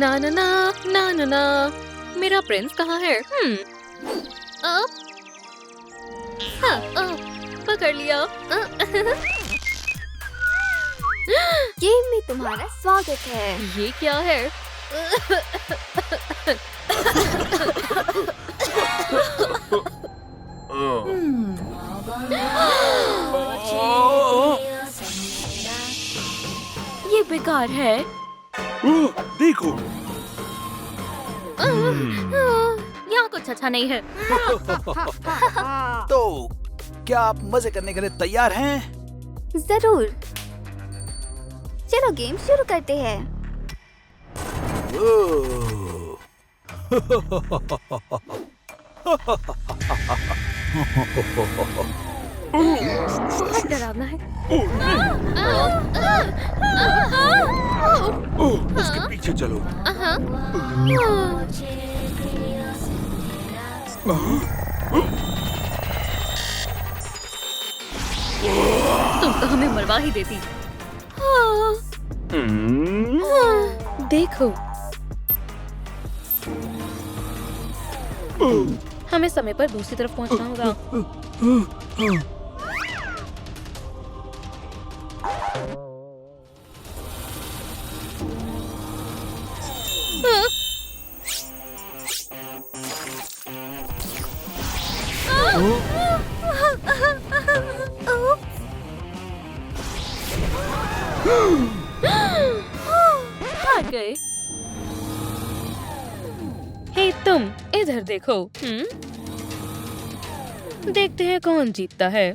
ना ना ना ना ना ना, मेरा प्रिंस कहाँ है? पकड़ लिया। गेम में तुम्हारा स्वागत है। ये क्या है? ये बेकार है। देखो। यहाँ कुछ अच्छा नहीं है। तो क्या आप मजे करने के लिए तैयार हैं? जरूर। चलो गेम शुरू करते हैं। बहुत डरावना है। उसके पीछे चलो। तुम तो हमें मरवा ही देती। देखो, हमें समय पर दूसरी तरफ पहुंचना होगा। भाग गए। हे तुम, इधर देखो। देखते हैं कौन जीतता है।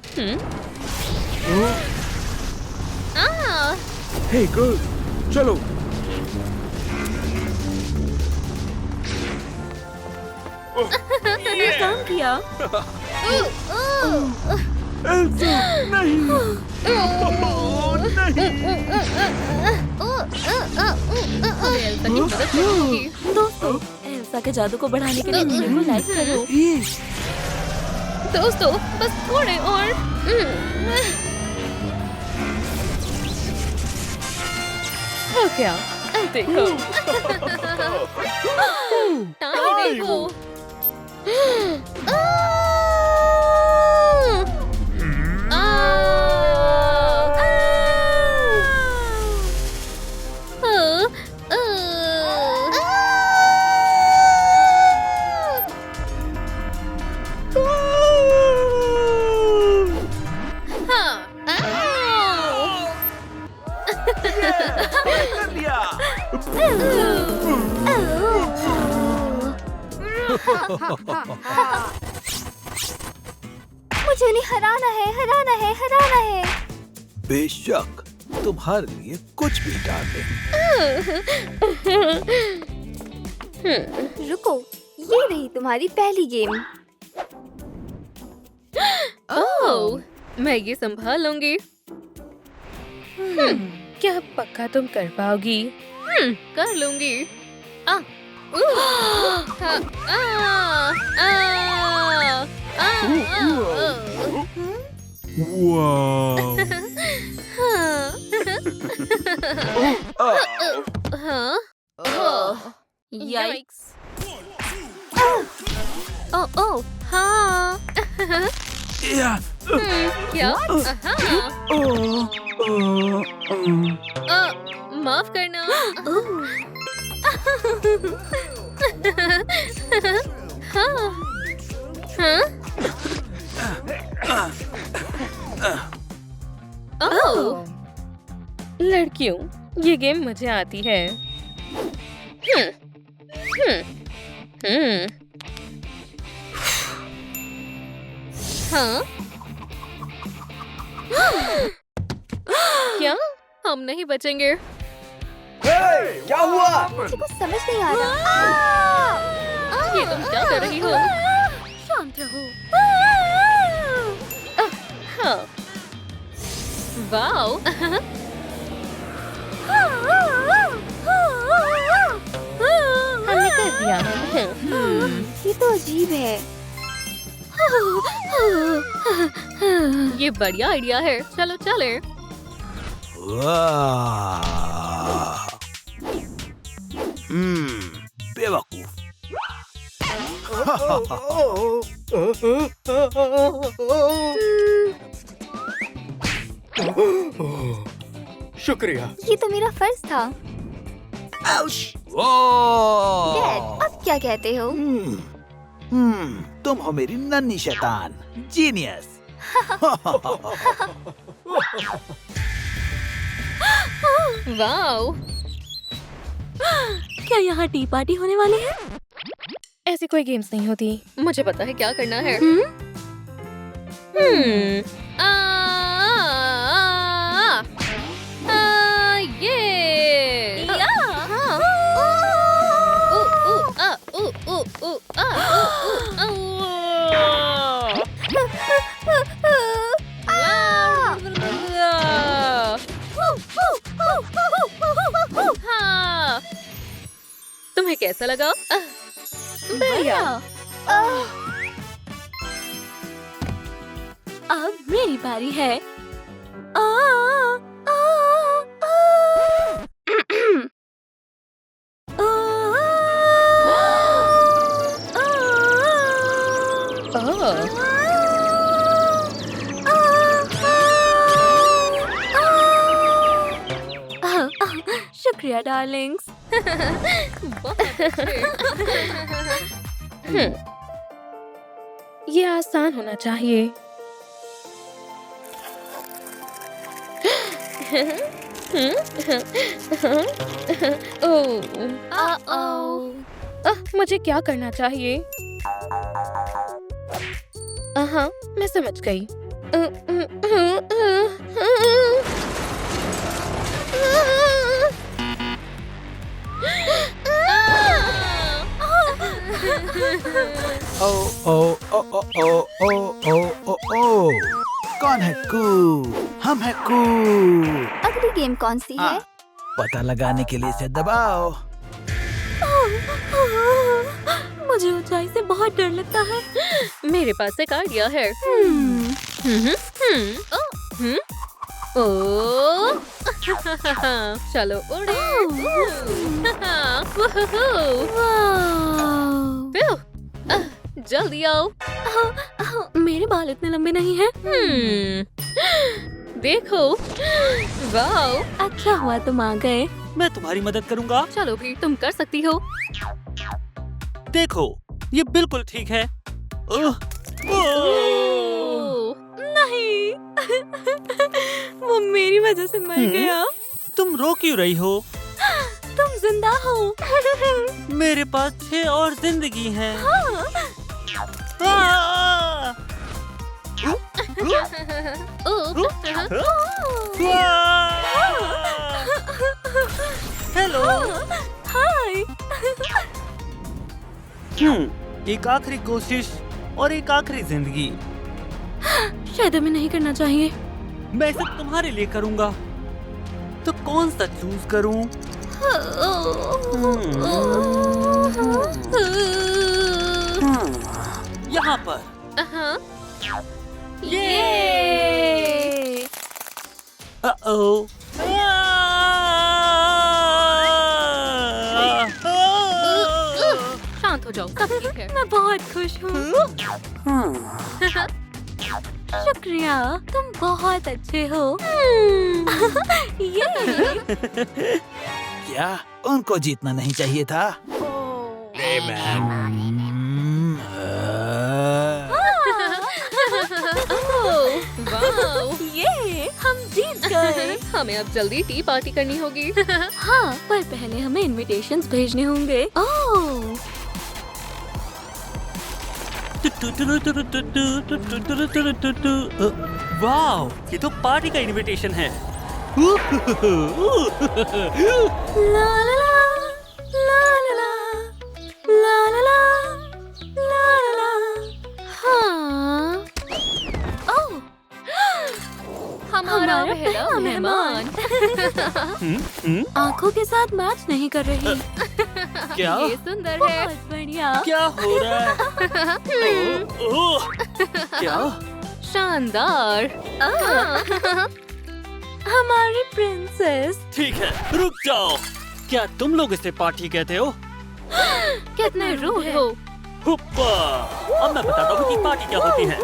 हे गर्ल, चलो। ये काम किया। एल्सा, नहीं। हमें एल्सा की मदद करनी होगी। दोस्तों, एल्सा के जादू को बढ़ाने के लिए वीडियो को लाइक करो। दोस्तों, बस थोड़े और। हो क्या? देखो। टाइम देखो। कर लिया। मुझे उन्हें हराना है, हराना है, हराना है। बेशक, तुम्हारे लिए कुछ भी डाल दे। रुको, ये रही तुम्हारी पहली गेम। ओह, मैं ये संभाल लूंगी। क्या पक्का तुम कर पाओगी? कर लूंगी। Yikes! Oh, हाँ। क्या? माफ करना। लड़कियों, ये गेम मुझे आती है। हाँ? क्या? हम नहीं बचेंगे। क्या हुआ? मुझे कुछ समझ नहीं आ रहा। ये तुम क्या कर रही हो? शांत रहो। हाँ। वाओ। हमने कर दिया। ये तो अजीब है। ये बढ़िया आइडिया है। चलो चले। बेवकूफ। शुक्रिया। ये तो मेरा फर्ज था। डैड, अब क्या कहते हो? तुम हो मेरी नन्ही शैतान, जीनियस। वाओ, क्या यहाँ टी पार्टी होने वाली है? ऐसी कोई गेम्स नहीं होती। मुझे पता है क्या करना है। ये हाँ, तुम्हें कैसा लगा? बढ़िया। अब मेरी बारी है। शुक्रिया डार्लिंग्स। बहुत अच्छे। ये आसान होना चाहिए। मुझे क्या करना चाहिए? हाँ, मैं समझ गई। ओ ओ ओ ओ ओ ओ ओ ओ ओ, कौन है कू? हम है कू। अगली गेम कौन सी है? पता लगाने के लिए इसे दबाओ। मुझे ऊंचाई से बहुत डर लगता है। मेरे पास एक आइडिया है। ओ, चलो उड़े। जल्दी आओ। मेरे बाल इतने लंबे नहीं हैं। देखो, वाओ, अच्छा हुआ तुम आ गए। मैं तुम्हारी मदद करूंगा। चलो भी, तुम कर सकती हो। देखो, ये बिल्कुल ठीक है। नहीं। वो मेरी वजह से मर गया। तुम रो क्यों रही हो? तुम जिंदा हो। मेरे पास 6 और जिंदगी है। हेलो। हाय। एक आखिरी कोशिश और एक आखिरी जिंदगी। शायद हमें नहीं करना चाहिए। मैं इसे तुम्हारे लिए करूंगा। तो कौन सा चूज करूं? यहाँ पर। ये। ओ शांत हो जाओ, सब ठीक है। मैं बहुत खुश हूँ। शुक्रिया, तुम बहुत अच्छे हो। ये क्या उनको जीतना नहीं चाहिए था? ये हम जीत गए। हमें अब जल्दी टी पार्टी करनी होगी। हाँ, पर पहले हमें इनविटेशंस भेजने होंगे। ओह, वाओ, ये तो पार्टी का इनविटेशन है। ला ला ला ला ला ला ला ला ला ला। हाँ, ओह, हमारा पहला मेहमान। आँखों के साथ मैच नहीं कर रही। क्या? ये सुंदर है। बहुत बढ़िया। क्या हो रहा है? ओह, क्या? शानदार। हमारी प्रिंसेस। ठीक है, रुक जाओ। क्या तुम लोग इसे पार्टी कहते हो? कितने रूड हो। हुप्पा! अब मैं बताता हूँ कि पार्टी क्या होती है।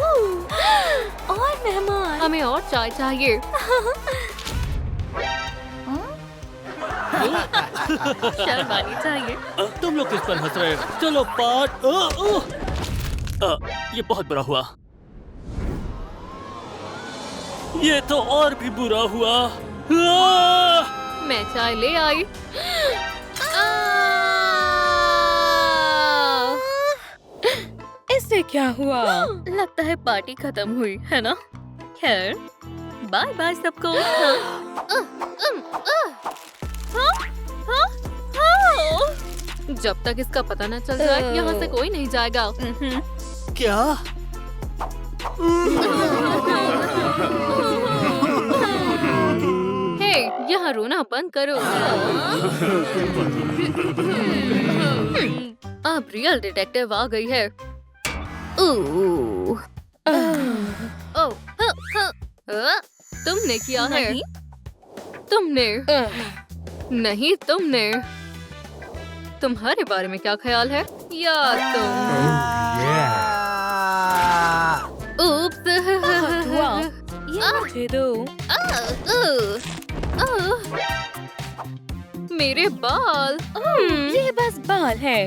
और मेहमान। हमें और चाय चाहिए। शर्मानी चाहिए। तुम लोग किस पर हंस रहे हो? चलो ये बहुत बुरा हुआ। ये तो और भी बुरा हुआ। मैं चाय ले आई। इससे क्या हुआ? लगता है पार्टी खत्म हुई है ना? खैर, बाय बाय सबको। जब तक इसका पता न चल जाए, यहाँ से कोई नहीं जाएगा। क्या? हे, यहाँ रोना बंद करो। अब रियल डिटेक्टिव आ गई है। तुमने किया है? तुमने नहीं, तुमने। तुम्हारे बारे में क्या ख्याल है? या तुम ये मुझे दो। मेरे बाल। ये बस बाल है।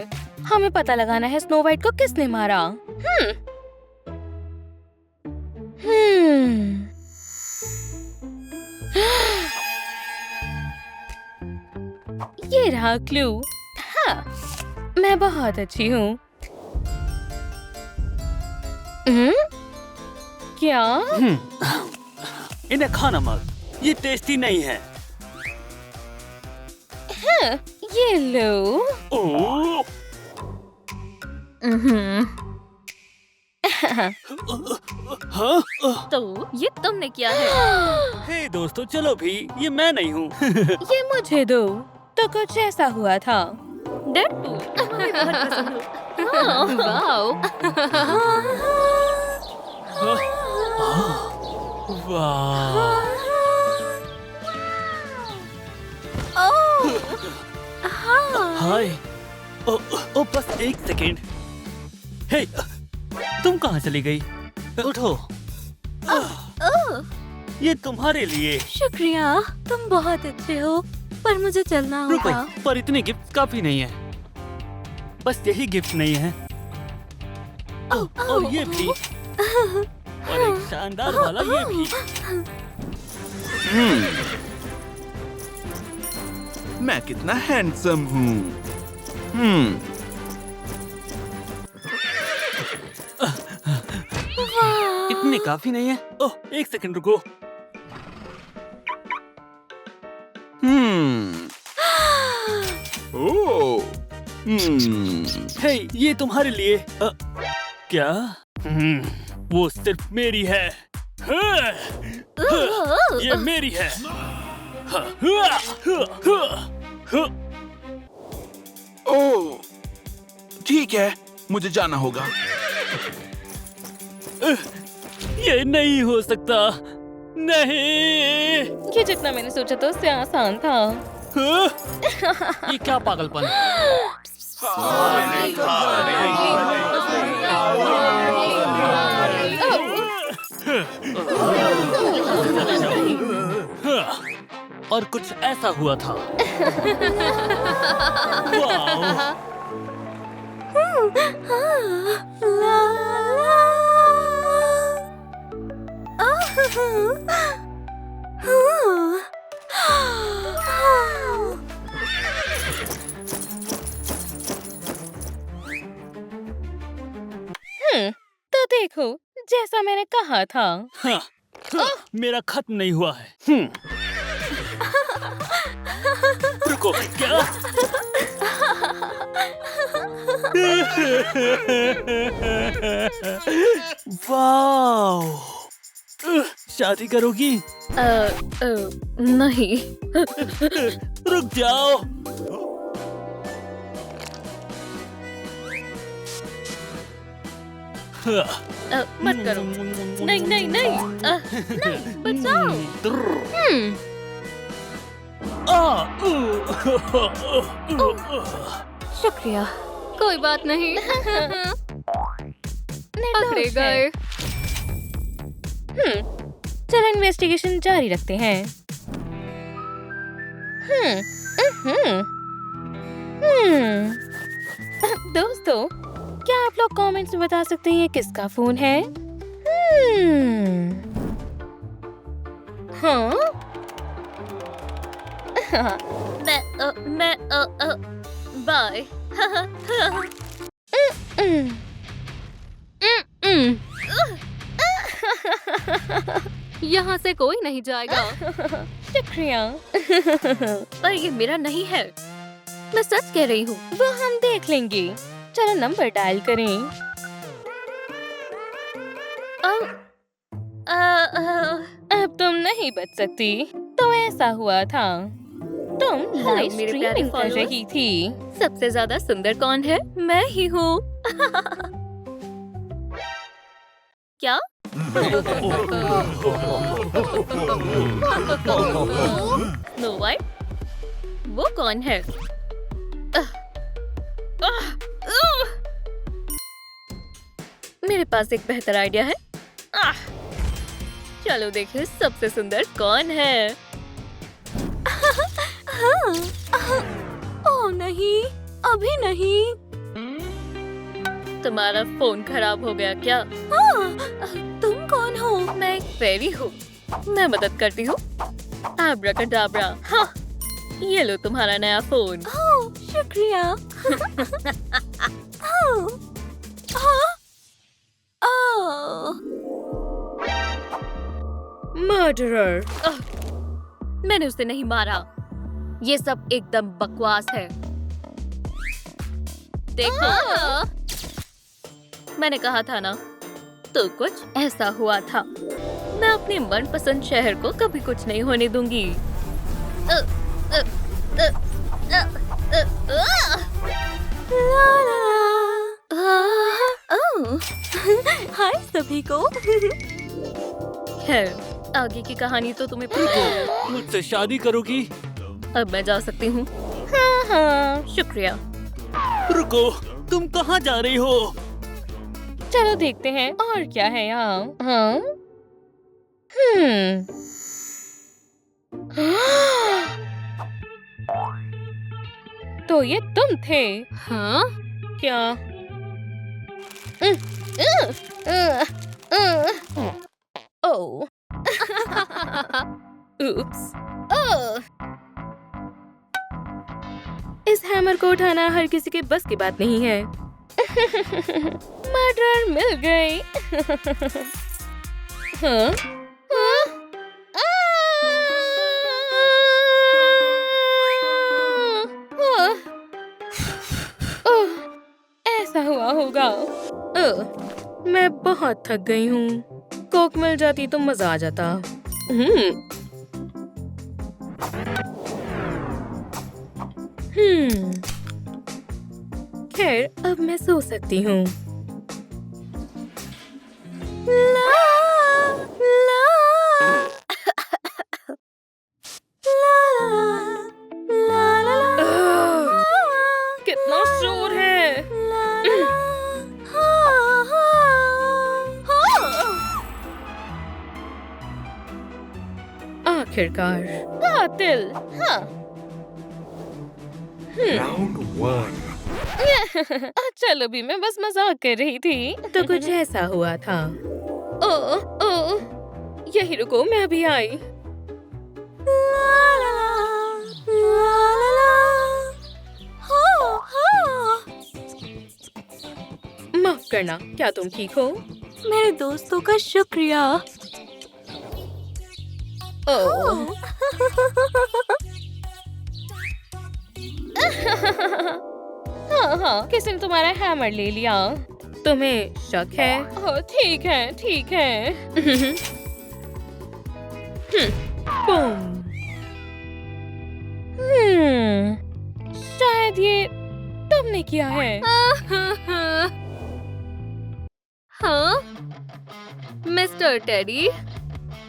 हमें पता लगाना है स्नो वाइट को किसने मारा। ये रहा क्लू। हाँ, मैं बहुत अच्छी हूँ। क्या? इन्हें खाना मत, ये टेस्टी नहीं है। ये लो। ओह! हाँ? तो ये तुमने किया है। हे दोस्तों, चलो भी, ये मैं नहीं हूँ। ये मुझे दो। तो कुछ ऐसा हुआ था। डेडपूल हमें बहुत पसंद हो। वाओ। वाह! हाय। ओ, बस एक सेकेंड। हे, तुम कहाँ चली गई? उठो। ये तुम्हारे लिए। शुक्रिया, तुम बहुत अच्छे हो, पर मुझे चलना रुको, होगा। पर इतने गिफ्ट काफी नहीं है। बस यही गिफ्ट नहीं है। और ये भी। और एक शानदार वाला ये भी। मैं कितना हैंडसम हूँ। इतने काफी नहीं है। ओह, एक सेकंड रुको। ओह, हे, ये तुम्हारे लिए। क्या? वो सिर्फ मेरी है। ये मेरी है। ओह, ठीक है, मुझे जाना होगा। ये नहीं हो सकता। नहीं। ये जितना मैंने सोचा था उससे आसान था। ये क्या पागलपन? और कुछ ऐसा हुआ था। वाओ! तो देखो, जैसा मैंने कहा था। हाँ, मेरा खत्म नहीं हुआ है। रुको, क्या? वाओ! शादी करोगी? नहीं। रुक जाओ। मत करो। नहीं नहीं नहीं। नहीं, बचाओ। शुक्रिया। कोई बात नहीं। पकड़े गए। चलो इन्वेस्टिगेशन जारी रखते हैं। दोस्तों, क्या आप लोग कमेंट्स में बता सकते हैं ये किसका फोन है? हाँ? मैं बाय। यहाँ से कोई नहीं जाएगा। शुक्रिया। पर ये मेरा नहीं है, मैं सच कह रही हूँ। वो हम देख लेंगे। चलो नंबर डायल करें। अब तुम नहीं बच सकती। तो ऐसा हुआ था, तुम लाइव स्ट्रीमिंग कर रही थी। सबसे ज्यादा सुंदर कौन है? मैं ही हूँ। क्या? Snow white? वो कौन है? मेरे पास एक बेहतर आइडिया है। चलो देखें सबसे सुंदर कौन है। ओह नहीं, अभी नहीं। तुम्हारा फोन खराब हो गया क्या? तुम कौन हो? मैं एक फेरी हूँ, मैं मदद करती हूँ। आब्राकडाब्रा। हाँ, ये लो तुम्हारा नया फोन। शुक्रिया। मर्डरर। मैंने उसे नहीं मारा। ये सब एकदम बकवास है। देखो, मैंने कहा था ना, तो कुछ ऐसा हुआ था। मैं अपने मनपसंद शहर को कभी कुछ नहीं होने दूंगी। हाय सभी को। खैर, आगे की कहानी तो तुम्हें पता है। मुझसे शादी करोगी? अब मैं जा सकती हूँ। हाँ, शुक्रिया। रुको, तुम कहाँ जा रही हो? चलो देखते हैं और क्या है यहाँ। हाँ? तो ये तुम थे? हाँ? क्या? ओह। उप्स। इस हैमर को उठाना हर किसी के बस की बात नहीं है। मर्डर मिल गई। हाँ? हाँ? ओह, ऐसा हुआ होगा। मैं बहुत थक गई हूँ। कोक मिल जाती तो मजा आ जाता। खैर, अब मैं सो सकती हूँ। कितना शोर है। आखिरकार कातिल। हाँ। Round 1. चलो भी, मैं बस मजाक कर रही थी। तो कुछ ऐसा हुआ था। ओ, यही रुको, मैं अभी आई। माफ करना, क्या तुम ठीक हो? मेरे दोस्तों का शुक्रिया। हाँ, किसी ने तुम्हारा हैमर ले लिया। तुम्हें शक है? ओह, ठीक है, ठीक है। बूम। शायद ये तुमने किया है। हाँ, मिस्टर टेडी।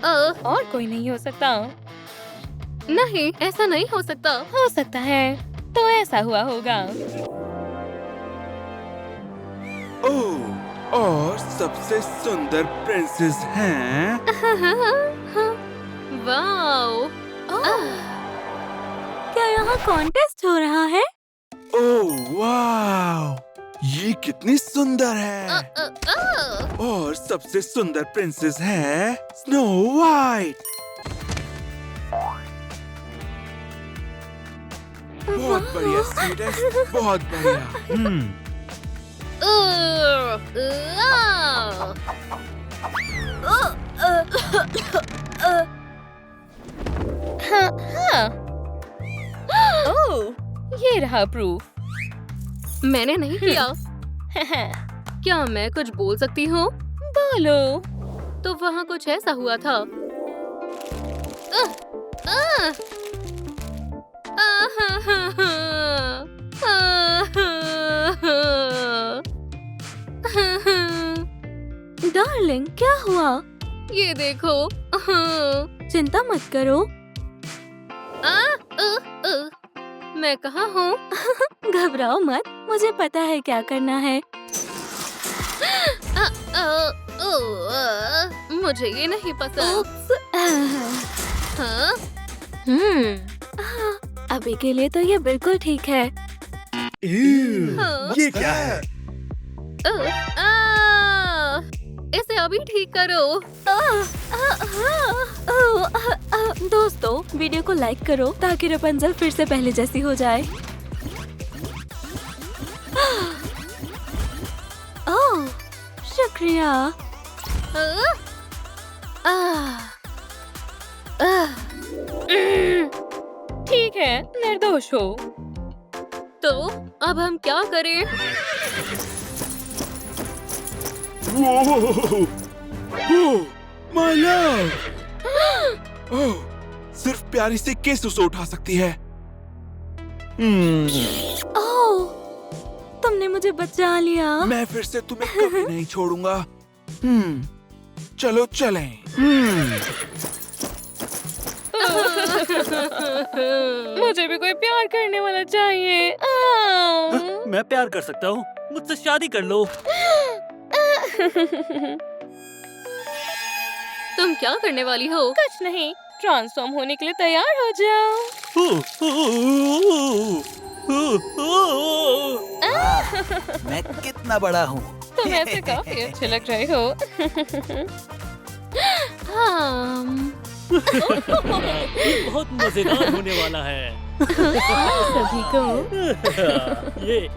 और कोई नहीं हो सकता। नहीं, ऐसा नहीं हो सकता। हो सकता है, तो ऐसा हुआ होगा। ओह, और सबसे सुंदर प्रिंसेस हैं। वाओ! क्या यहाँ कॉन्टेस्ट हो रहा है? ओह वाह, ये कितनी सुंदर है। और सबसे सुंदर प्रिंसेस है स्नो वाइट। बहुत बढ़िया स्वीटेस्ट, बहुत बढ़िया। ये रहा प्रूफ। मैंने नहीं किया। क्या मैं कुछ बोल सकती हूँ? बोलो। तो वहाँ कुछ ऐसा हुआ था। डार्लिंग, क्या हुआ? ये देखो। चिंता मत करो। मैं कहाँ हूँ? घबराओ मत, मुझे पता है क्या करना है। मुझे ये नहीं पसंद। हाँ? अभी के लिए तो ये बिल्कुल ठीक है। ये क्या है? इसे अभी ठीक करो। दोस्तों, वीडियो को लाइक करो ताकि रपुंज़ल फिर से पहले जैसी हो जाए। ओह, शुक्रिया। ठीक है, निर्दोष हो। तो अब हम क्या करें? My love. ओह, सिर्फ प्यारी से केस उसे उठा सकती है। ओह, तुमने मुझे बचा लिया। मैं फिर से तुम्हें कभी नहीं छोड़ूंगा। चलो चलें। मुझे भी कोई प्यार करने वाला चाहिए। मैं प्यार कर सकता हूँ, मुझसे शादी कर लो। तुम क्या करने वाली हो? कुछ नहीं, ट्रांसफॉर्म होने के लिए तैयार हो जाओ। मैं कितना बड़ा हूँ। तुम ऐसे काफी अच्छे लग रहे हो। ये बहुत मजेदार होने वाला है। सभी को। ये एक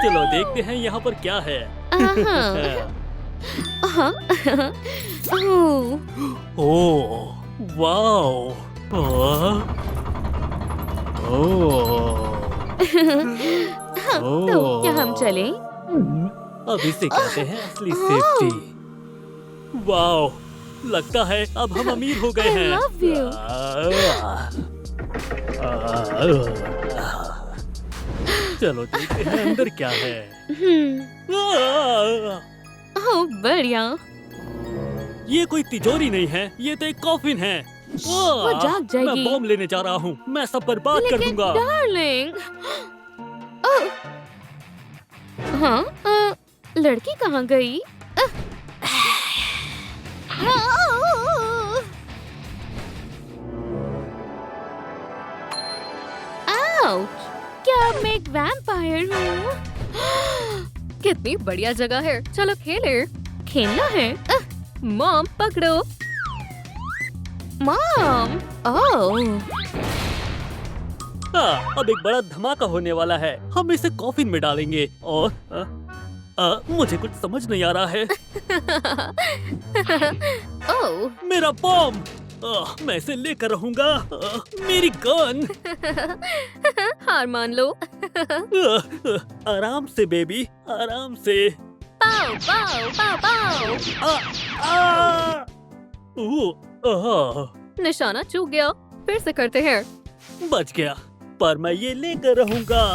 चलो देखते हैं यहाँ पर क्या है। Oh wow. तो क्या हम चलें? अब इसे कहते हैं असली सेफ्टी। वाओ, लगता है अब हम अमीर हो गए हैं। love you. चलो देखते हैं अंदर क्या है। ओह, बढ़िया। ये कोई तिजोरी नहीं है, ये तो एक कॉफिन है। वो जाग जाएगी। मैं बॉम्ब लेने जा रहा हूँ, मैं सब बर्बाद कर लेकिन दूंगा। डार्लिंग। हाँ, लड़की कहाँ गई? आउच! क्या अब मैं एक वैम्पायर हूँ? कितनी बढ़िया जगह है, चलो खेले। खेलना है? मॉम पकड़ो। मॉम! ओह! हाँ, अब एक बड़ा धमाका होने वाला है। हम इसे कॉफिन में डालेंगे और मुझे कुछ समझ नहीं आ रहा है। ओह! मेरा बॉम्ब! मैं इसे लेकर रहूंगा। मेरी गन! हार मान लो। आराम से बेबी, आराम से। पाओ पाओ पाओ पाओ। निशाना चूक गया, फिर से करते हैं। बच गया, पर मैं ये लेकर रहूंगा।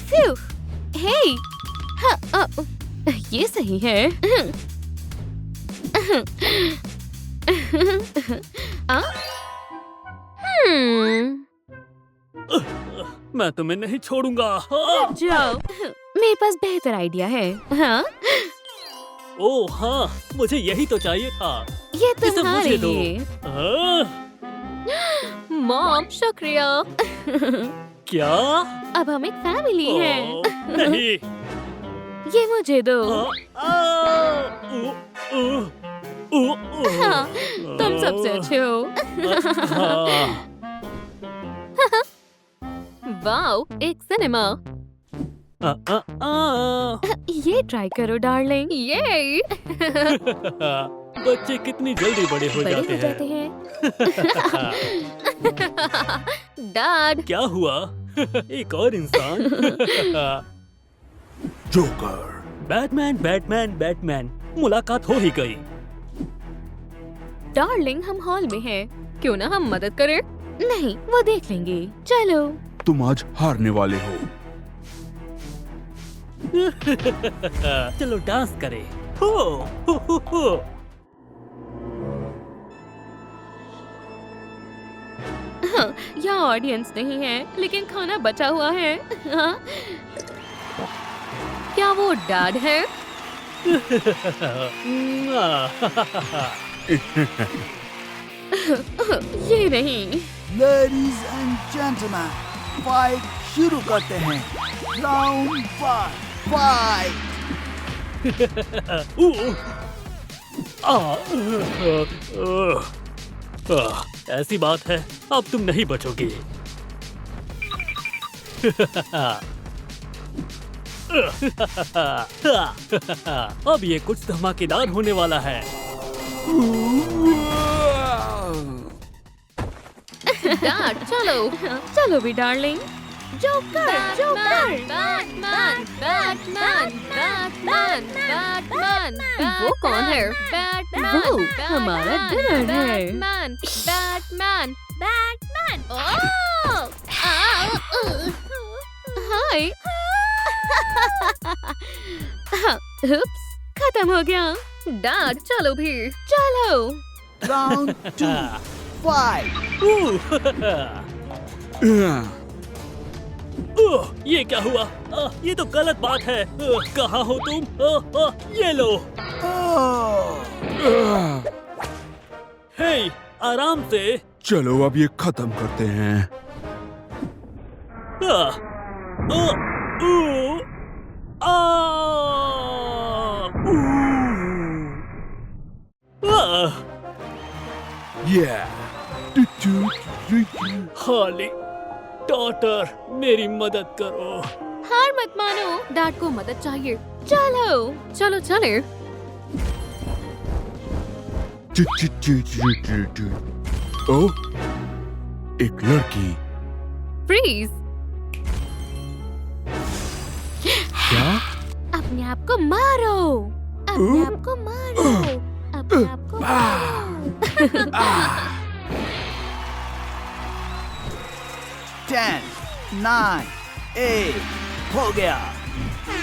फ्यू, हे, ये सही है। मैं तुम्हें नहीं छोड़ूंगा। हाँ। जाओ, मेरे पास बेहतर आइडिया है। हाँ, ओ हाँ, मुझे यही तो चाहिए था। ये ये सब तुम्हारे मुझे दो। लिए। हाँ, मॉम, शुक्रिया। क्या? अब हम एक फैमिली हैं। ओ, नहीं। ये मुझे दो। हाँ, तुम सबसे अच्छे हो। वाओ, एक सिनेमा। ये ट्राई करो डार्लिंग। ये बच्चे कितनी जल्दी बड़े हो बड़े जाते हो जाते हैं। डैड, क्या हुआ? एक और इंसान। जोकर। बैटमैन बैटमैन बैटमैन, मुलाकात हो ही गई। डार्लिंग, हम हॉल में हैं। क्यों ना हम मदद करें? नहीं, वो देख लेंगे। चलो। तुम आज हारने वाले हो। चलो डांस करें। हो, हो। हाँ, यहाँ ऑडियंस नहीं है, लेकिन खाना बचा हुआ है। हाँ? क्या वो डैड है? ये नहीं। Ladies and gentlemen, फाइट शुरू करते हैं। Round 1, fight. ऐसी बात है, अब तुम नहीं बचोगे। अब ये कुछ धमाकेदार होने वाला है। डैड, चलो। चलो भी darling. Joker, Joker. Batman, Batman, Batman, Batman. वो कौन है? बैटमैन, वो हमारा डिनर है। Batman, Batman, Batman. Hi. Oops, खत्म हो गया। डैड, चलो भी। चलो। Round 2, fight. ये क्या हुआ? ये तो गलत बात है। कहाँ हो तुम? ये लो। हे, आराम से। चलो अब ये खत्म करते हैं। हॉली, डॉटर, मेरी मदद करो। हार मत मानो। डैड को मदद चाहिए। चलो, चलो चले। ओ, एक लड़की। फ्रीज। क्या? अपने आप को मारो। अपने आप को मारो। अपने आप को मारो। 10, 9, 8, हो गया।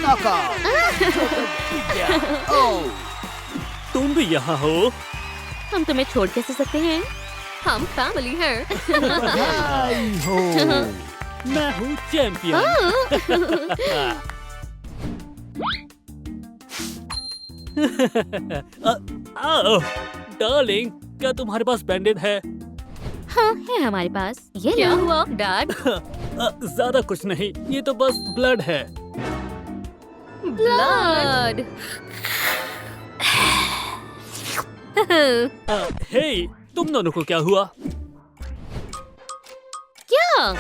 नॉकआउट। जोकर जीत गया। ओह, तुम भी यहाँ हो? हम तुम्हें छोड़ कैसे सकते हैं? हम फैमिली हैं। बधाई हो। मैं हूँ चैंपियन। डार्लिंग, क्या तुम्हारे पास बैंडेड है? हाँ, है हमारे पास। ये क्या हुआ डैड? ज्यादा कुछ नहीं, ये तो बस ब्लड है। ब्लड। हे, तुम दोनों को क्या हुआ? क्या?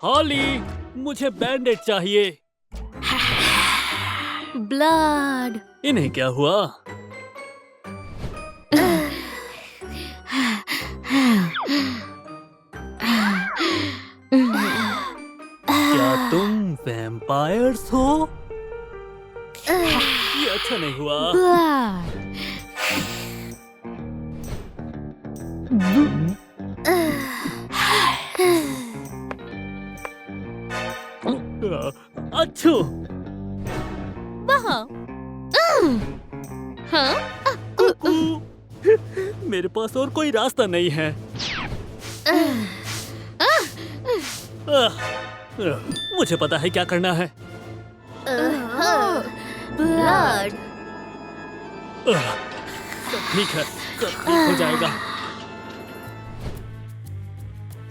हॉली, मुझे बैंडेड चाहिए। ब्लड। इन्हें क्या हुआ? क्या तुम वैम्पायर्स हो? ये अच्छा नहीं हुआ। ब्लड। अच्छू। वहाँ। हाँ? मेरे पास और कोई रास्ता नहीं है। मुझे पता है क्या करना है। ब्लड। सब ठीक है, सब ठीक हो जाएगा।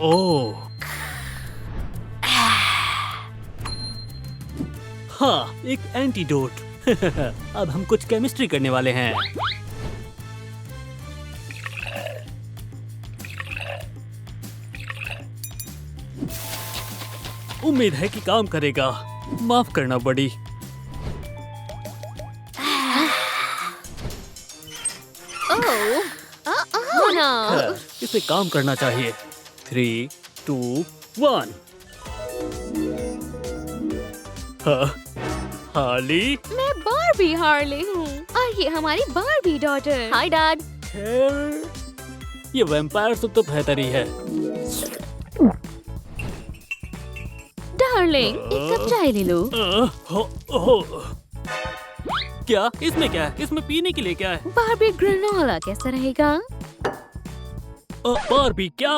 ओह, हाँ, एक एंटीडोट। अब हम कुछ केमिस्ट्री करने वाले हैं। उम्मीद है कि काम करेगा। माफ करना बड़ी। इसे काम करना चाहिए। 3, 2, 1। हार्ली, मैं बार्बी हार्ले हूँ और ये हमारी बार्बी डॉटर। Hi dad. ये वैम्पायर से तो बेहतर ही है। डार्लिंग, एक कप चाय ले लो। क्या इसमें क्या है? इसमें पीने के लिए क्या है? बार्बी ग्रेनोला कैसा रहेगा? बार्बी क्या?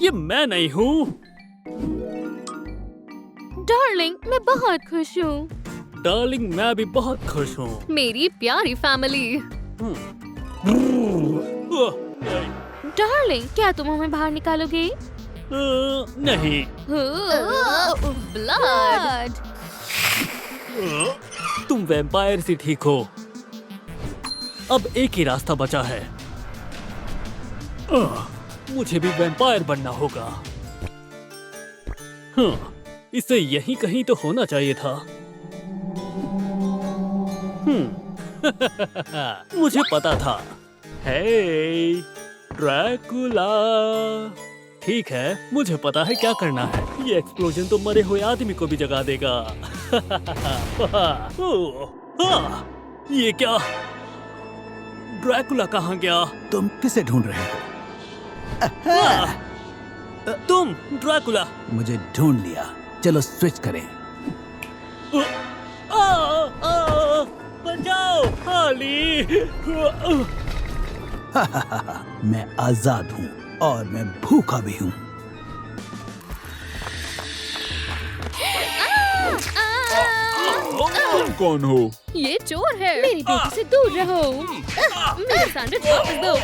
ये मैं नहीं हूँ। डार्लिंग, मैं बहुत खुश हूँ। डार्लिंग, मैं भी बहुत खुश हूँ। मेरी प्यारी फैमिली। डार्लिंग, क्या तुम हमें बाहर निकालोगे? नहीं। ब्लड। तुम वैम्पायर से ठीक हो। अब एक ही रास्ता बचा है। मुझे भी वैम्पायर बनना होगा। इसे यहीं कहीं तो होना चाहिए था। मुझे पता था। हे ड्रैकुला। ठीक है, मुझे पता है क्या करना है। ये एक्सप्लोजन तो मरे हुए आदमी को भी जगा देगा। ये क्या? ड्रैकुला कहाँ गया? तुम किसे ढूंढ रहे हो? तुम ड्रैकुला। मुझे ढूंढ लिया। चलो स्विच करें। बचाओ हार्ली। मैं आजाद हूँ और मैं भूखा भी हूँ। तुम कौन हो? ये चोर है। मेरी बेटी से दूर रहो। मेरा सैंडविच वापस दो।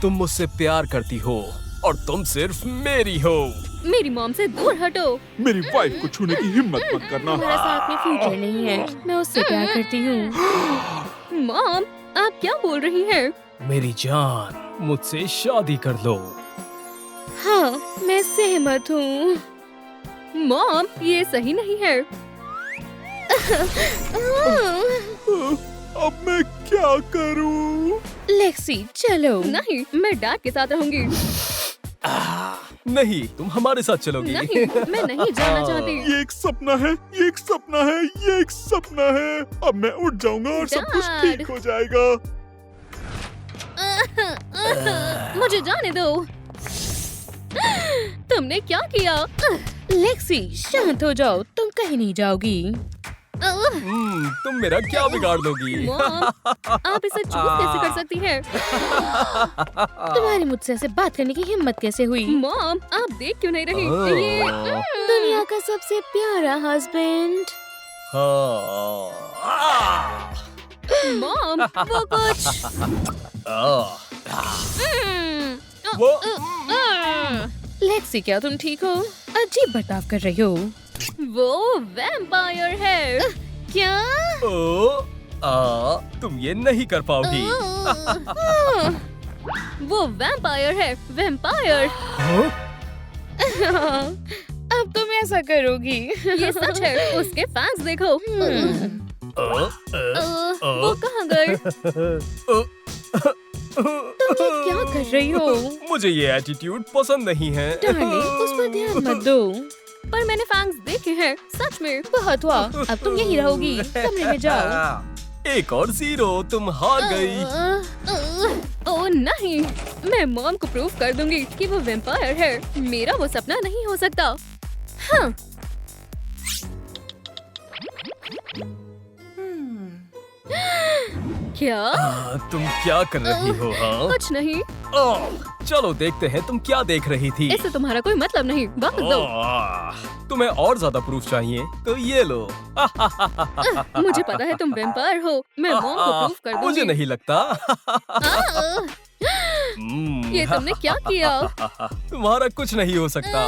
तुम मुझसे प्यार करती हो और तुम सिर्फ मेरी हो। मेरी मॉम से दूर हटो। मेरी वाइफ को छूने की हिम्मत मत करना। हमारे साथ में फ्यूचर नहीं है। मैं उससे प्यार करती हूँ। मॉम, आप क्या बोल रही हैं? मेरी जान, मुझसे शादी कर लो। हाँ, मैं सहमत हूँ। मॉम, ये सही नहीं है। अब मैं क्या करूं? लेक्सी, चलो। नहीं, मैं डैड के साथ रहूंगी। नहीं, तुम हमारे साथ चलोगी। नहीं, मैं नहीं जाना चाहती। ये एक सपना है, ये एक सपना है, ये एक सपना है। अब मैं उठ जाऊंगा और सब कुछ Dad! ठीक हो जाएगा। मुझे जाने दो। तुमने क्या किया? लेक्सी, शांत हो जाओ। तुम कहीं नहीं जाओगी। तुम मेरा क्या बिगाड़ दोगी? मॉम, आप इसे चूज कैसे कर सकती हैं? तुम्हारी मुझसे ऐसे बात करने की हिम्मत कैसे हुई? मॉम, आप देख क्यों नहीं रही? ये दुनिया का सबसे प्यारा हस्बैंड। मॉम, वो कुछ लेक्सी, क्या तुम ठीक हो? अजीब बर्ताव कर रही हो। वो वैम्पायर है। क्या? तुम ये नहीं कर पाओगी। वो वैम्पायर है। वैम्पायर। अब तुम ऐसा करोगी? ये सच है। उसके फैंस देखो। वो कहाँ गए? तुम ये क्या कर रही हो? मुझे ये एटीट्यूड पसंद नहीं है। डार्लिंग, उस पर ध्यान मत दो। पर मैंने फैंस देखे हैं, सच में। बहुत हुआ, अब तुम यहीं रहोगी। कमरे में जाओ। एक और 0, तुम हार गई। ओह नहीं, मैं मॉम को प्रूव कर दूंगी कि वो वैम्पायर है। मेरा वो सपना नहीं हो सकता। हाँ। क्या? तुम क्या कर रही हो? हाँ? कुछ नहीं। चलो देखते हैं तुम क्या देख रही थी। इससे तुम्हारा कोई मतलब नहीं, वापस दो। तुम्हें और ज्यादा प्रूफ चाहिए तो ये लो। मुझे पता है तुम वेम्पायर हो, मैं मॉम को प्रूफ कर दूंगी। मुझे नहीं लगता। ये तुमने क्या किया? तुम्हारा कुछ नहीं हो सकता।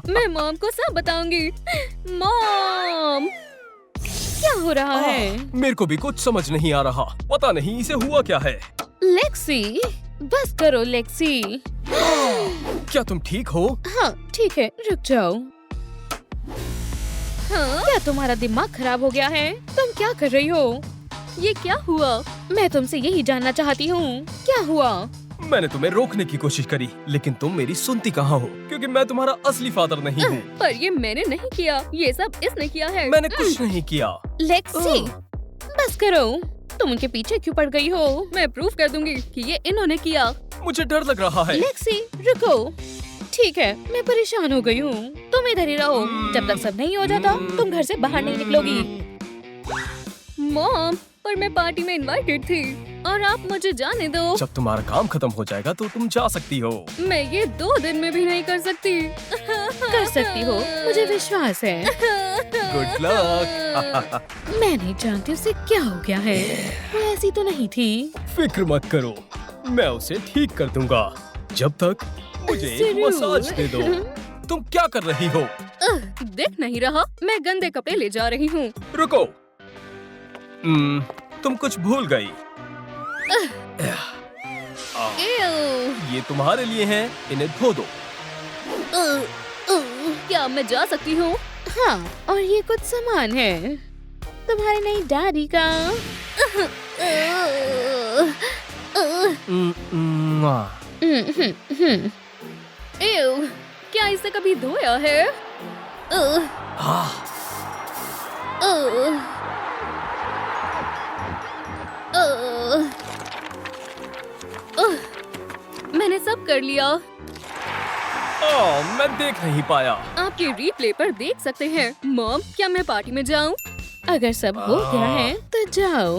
मैं मॉम को सब बताऊंगी। मॉम, क्या हो रहा है? मेरे को भी कुछ समझ नहीं आ रहा। पता नहीं इसे हुआ क्या है। लेक्सी, बस करो लेक्सी। क्या तुम ठीक हो? हाँ ठीक है, रुक जाओ। हाँ? क्या तुम्हारा दिमाग खराब हो गया है? तुम क्या कर रही हो? ये क्या हुआ? मैं तुमसे यही जानना चाहती हूँ, क्या हुआ? मैंने तुम्हें रोकने की कोशिश करी, लेकिन तुम मेरी सुनती कहाँ हो? क्योंकि मैं तुम्हारा असली फादर नहीं हूँ। पर ये मैंने नहीं किया, ये सब इसने किया है। मैंने कुछ नहीं किया। लेक्सी, बस करो। तुम उनके पीछे क्यों पड़ गई हो? मैं प्रूफ कर दूंगी कि ये इन्होंने किया। मुझे डर लग रहा है। लेक्सी, रुको। ठीक है, मैं परेशान हो गई हूँ। तुम इधर ही रहो। जब तक सब नहीं हो जाता, तुम घर से बाहर नहीं निकलोगी। मॉम, पर मैं पार्टी में इनवाइटेड थी और आप मुझे जाने दो। जब तुम्हारा काम खत्म हो जाएगा तो तुम जा सकती हो। मैं ये 2 दिन में भी नहीं कर सकती। कर सकती हो, मुझे विश्वास है। Good luck. मैं नहीं जानती उसे क्या हो गया है। वो ऐसी तो नहीं थी। फिक्र मत करो, मैं उसे ठीक कर दूंगा। जब तक मुझे एक जरूर। मसाज दे दो। तुम क्या कर रही हो? दिख नहीं रहा, मैं गंदे कपड़े ले जा रही हूँ। रुको। तुम कुछ भूल गई। ये तुम्हारे लिए हैं, इन्हें धो दो। क्या मैं जा सकती हूँ? हाँ, और ये कुछ सामान है तुम्हारे नई डैडी का। एव, क्या इसे कभी धोया है? मैंने सब कर लिया। मैं देख नहीं पाया। आप ये रिप्ले पर देख सकते हैं। मॉम, क्या मैं पार्टी में जाऊं? अगर सब हो गया है तो जाओ।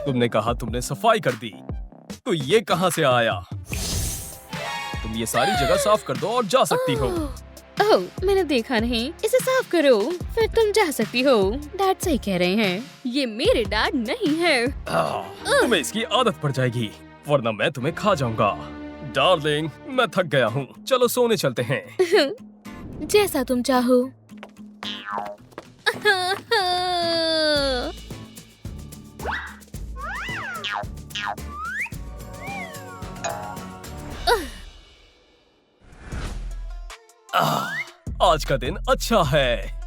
तुमने कहा तुमने सफाई कर दी, तो ये कहाँ से आया? तुम ये सारी जगह साफ कर दो और जा सकती हो। ओह, मैंने देखा नहीं। इसे साफ करो, फिर तुम जा सकती हो। डैड सही कह रहे हैं। ये मेरे डैड नहीं है। तुम्हें इसकी आदत पड़ जाएगी, वरना मैं तुम्हें खा जाऊंगा। डार्लिंग, मैं थक गया हूँ, चलो सोने चलते हैं। जैसा तुम चाहो। आज का दिन अच्छा है।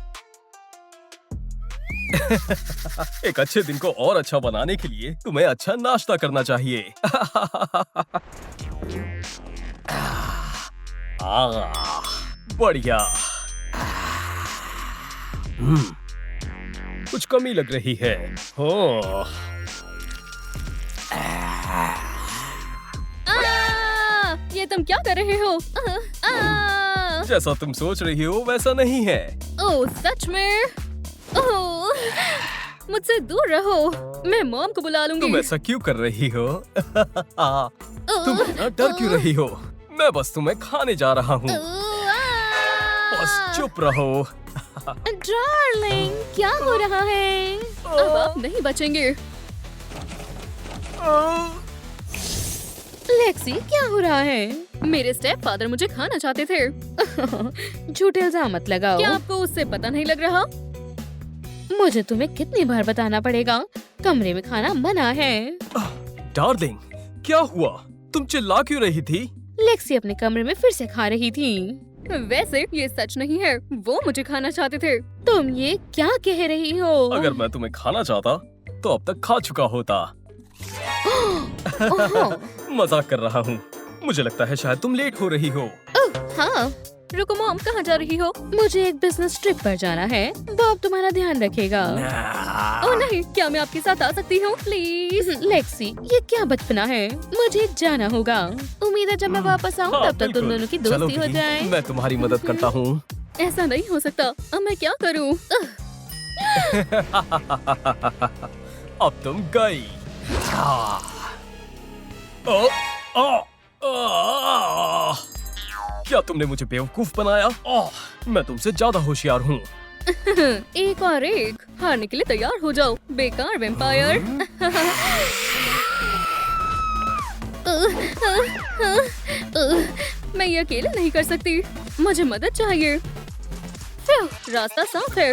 एक अच्छे दिन को और अच्छा बनाने के लिए तुम्हें अच्छा नाश्ता करना चाहिए। बढ़िया। कुछ कमी लग रही है। हो ये तुम क्या कर रहे हो? जैसा तुम सोच रही हो वैसा नहीं है। ओह, सच में? ओह, मुझसे दूर रहो, मैं मॉम को बुला लूंगी। तुम ऐसा क्यों कर रही हो? तुम इतना डर क्यों रही हो? मैं बस तुम्हें खाने जा रहा हूँ। बस चुप रहो। डार्लिंग, क्या हो रहा है? अब आप नहीं बचेंगे। लेक्सी, क्या हो रहा है? मेरे स्टेप फादर मुझे खाना चाहते थे। झूठे इल्जाम मत लगाओ। क्या आपको उससे पता नहीं लग रहा? मुझे तुम्हें कितनी बार बताना पड़ेगा, कमरे में खाना मना है। डार्लिंग, क्या हुआ? तुम चिल्ला क्यों रही थी? लेक्सी अपने कमरे में फिर से खा रही थी। वैसे ये सच नहीं है, वो मुझे खाना चाहते थे। तुम ये क्या कह रही हो? अगर मैं तुम्हें खाना चाहता तो अब तक खा चुका होता। मजाक कर रहा हूँ। मुझे लगता है शायद तुम लेट हो रही हो। हाँ, रुको मॉम, कहाँ जा रही हो? मुझे एक बिजनेस ट्रिप पर जाना है। बॉब तुम्हारा ध्यान रखेगा। ओह नहीं, क्या मैं आपके साथ आ सकती हूँ प्लीज? लेक्सी, ये क्या बचपना है? मुझे जाना होगा। उम्मीद है जब मैं वापस आऊँ हाँ, तब तक तुम बिल्कुल। दोनों की चलो दोस्ती हो बिली, जाए। मैं तुम्हारी मदद करता हूँ। ऐसा नहीं हो सकता। अब मैं क्या करूँ? अब तुम गई। क्या तुमने मुझे बेवकूफ बनाया? मैं तुमसे ज्यादा होशियार हूँ। एक और एक, हारने के लिए तैयार हो जाओ बेकार वेम्पायर। मैं ये अकेले नहीं कर सकती, मुझे मदद चाहिए। रास्ता साफ है।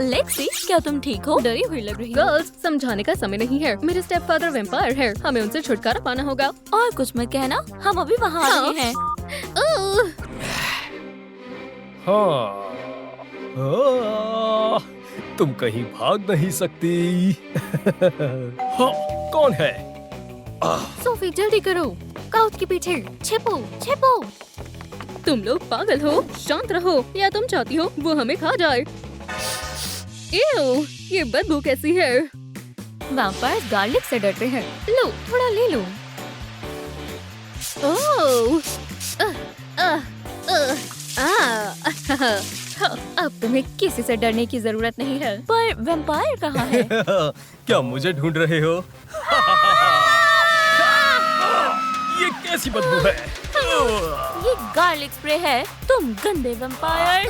लेक्सी, क्या तुम ठीक हो? डरी हुई लग रही गर्ल्स, समझाने का समय नहीं है। मेरे स्टेप फादर वेम्पायर है, हमें उनसे छुटकारा पाना होगा। और कुछ मत कहना, हम अभी वहाँ आ रहे हैं। तुम कहीं भाग नहीं सकती। हाँ, कौन है? सोफी जल्दी करो, काउच के पीछे छिपो छिपो। तुम लोग पागल हो, शांत रहो, या तुम चाहती हो वो हमें खा जाए? ये बदबू कैसी है? वैम्पायर गार्लिक से डरते हैं। लो, थोड़ा ले लो। अब तुम्हें किसी से डरने की जरूरत नहीं है। पर वैम्पायर कहाँ है? क्या मुझे ढूंढ रहे हो? ये कैसी बदबू है? ये गार्लिक स्प्रे है, तुम गंदे वैम्पायर।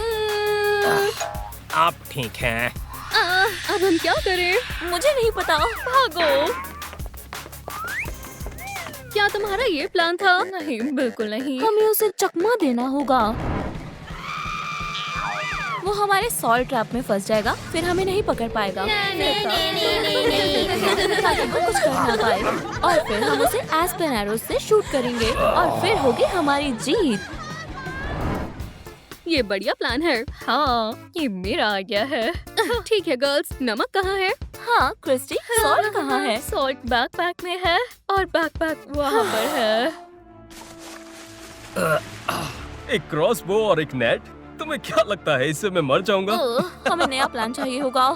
आप ठीक हैं? अब हम क्या करें? मुझे नहीं पता, भागो। क्या तुम्हारा ये प्लान था? नहीं, बिल्कुल नहीं। हमें उसे चकमा देना होगा। वो हमारे सॉल्ट ट्रैप में फंस जाएगा, फिर हमें नहीं पकड़ पाएगा। ताकि वो कुछ कर ना पाए। और फिर हम उसे एस्पेन एरोज से शूट करेंगे और फिर होगी हमारी जीत। ये बढ़िया प्लान है। हाँ, ये मेरा आइडिया है। ठीक है गर्ल्स, नमक कहाँ है? हाँ क्रिस्टी, सॉल्ट कहाँ है? सॉल्ट बैकपैक में है और बैकपैक वहाँ पर है। एक क्रॉसबो और एक नेट। तुम्हें क्या लगता है इससे मैं मर जाऊंगा? हमें नया प्लान चाहिए होगा।